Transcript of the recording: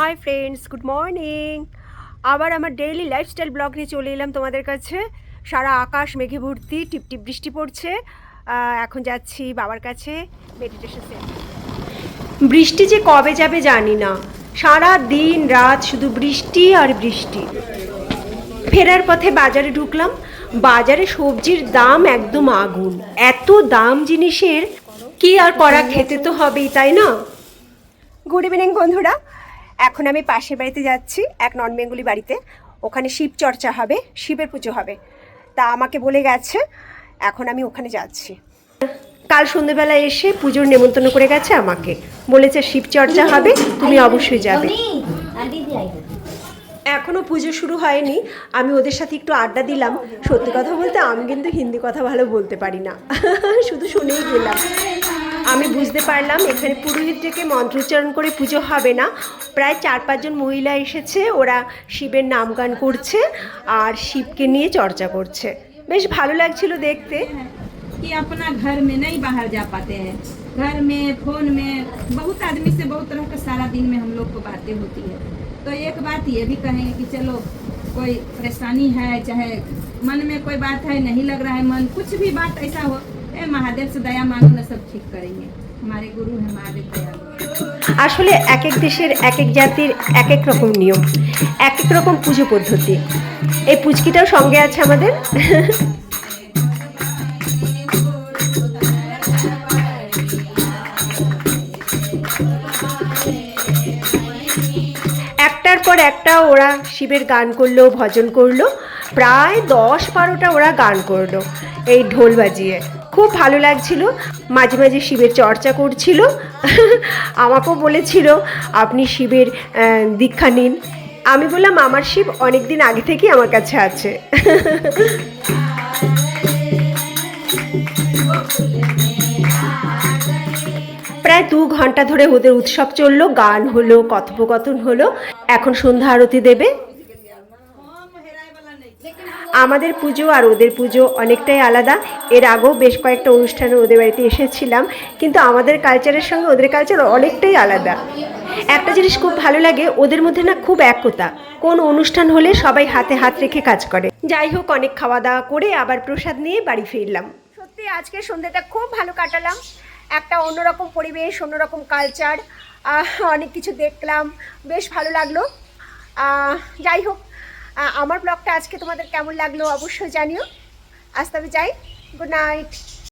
Hi friends, good morning. আবার আমার daily lifestyle blog নিয়ে চলে এলাম তোমাদের কাছে। সারা আকাশ মেঘে ভর্তি, টিপটিপ বৃষ্টি পড়ছে। এখন যাচ্ছি বাবার কাছে মেডিটেশন সেন্টার। বৃষ্টি যে কবে যাবে জানি না, সারা দিন রাত শুধু বৃষ্টি আর বৃষ্টি। ফেরার পথে বাজারে ঢুকলাম। বাজারে সবজির দাম একদম আগুন, এত দাম জিনিসের, কি আর করা, খেতে তো হবেই, তাই না? গুড ইভিনিং বন্ধুরা। এখন আমি পাশের বাড়িতে যাচ্ছি, এক নন বেঙ্গলি বাড়িতে। ওখানে শিব চর্চা হবে, শিবের পুজো হবে। তা আমাকে বলে গেছে, এখন আমি ওখানে যাচ্ছি। কাল সন্ধ্যেবেলা এসে পুজোর নেমন্তন্ন করে গেছে আমাকে, বলেছে শিব চর্চা হবে, তুমি অবশ্যই যাবে। এখনও পুজো শুরু হয়নি, আমি ওদের সাথে একটু আড্ডা দিলাম। সত্যি কথা বলতে আমি কিন্তু হিন্দি কথা ভালো বলতে পারি না, শুধু শুনেই গেলাম। আমি বুঝতে পারলাম এখানে পুরোহিত থেকে মন্ত্রোচ্চারণ করে পুজো হবে না। প্রায় 4-5 জন মহিলা এসেছে, ওরা শিবের নাম গান করছে আর শিবকে নিয়ে চর্চা করছে। বেশ ভালো লাগছিল দেখতে। कि अपना घर में नहीं बाहर जा पाते हैं, घर में फोन में बहुत आदमी से बहुत तरह का सारा दिन में हम लोग को बातें होती है। तो एक बात ये भी कहेंगे कि चलो कोई परेशानी है, चाहे मन में कोई बात है, नहीं लग रहा है मन, कुछ भी बात ऐसा हो, महादेव से दया मांगो ना, सब ठीक करेंगे। हमारे गुरु है महादेव दया। আসলে এক এক দেশের এক এক জাতির এক এক রকম নিয়ম, এক এক রকম পুজো পদ্ধতি। এই পুচকিটাও সঙ্গে আছে আমাদের। একটার পর একটা ওরা শিবের গান করলো, ভজন করলো। প্রায় 10-12টা ওরা গান করলো এই ঢোল বাজিয়ে। খুব ভালো লাগছিল, মাঝে মাঝে শিবের চর্চা করছিল। আমাকেও বলেছিল আপনি শিবের দীক্ষা নিন। আমি বললাম আমার শিব অনেক দিন আগে থেকেই আমার কাছে আছে। প্রায় 2 ঘন্টা ধরে ওদের উৎসব চললো, গান হলো, কথোপকথন হলো। এখন সন্ধ্যা আরতি দেবে। আমাদের পুজো আর ওদের পুজো অনেকটাই আলাদা। এর আগেও বেশ কয়েকটা অনুষ্ঠানে ওদের বাড়িতে এসেছিলাম, কিন্তু আমাদের কালচারের সঙ্গে ওদের কালচার অনেকটাই আলাদা। একটা জিনিস খুব ভালো লাগে, ওদের মধ্যে না খুব একতা। কোন অনুষ্ঠান হলে সবাই হাতে হাত রেখে কাজ করে। যাই হোক, অনেক খাওয়া দাওয়া করে আবার প্রসাদ নিয়ে বাড়ি ফিরলাম। সত্যি আজকে সন্ধ্যাটা খুব ভালো কাটালাম। একটা অন্যরকম পরিবেশ, অন্যরকম কালচার, অনেক কিছু দেখলাম, বেশ ভালো লাগলো। যাই হোক, আমার ব্লগটা আজকে তোমাদের কেমন লাগলো অবশ্যই জানিও। আজ তবে যাই, গুড নাইট।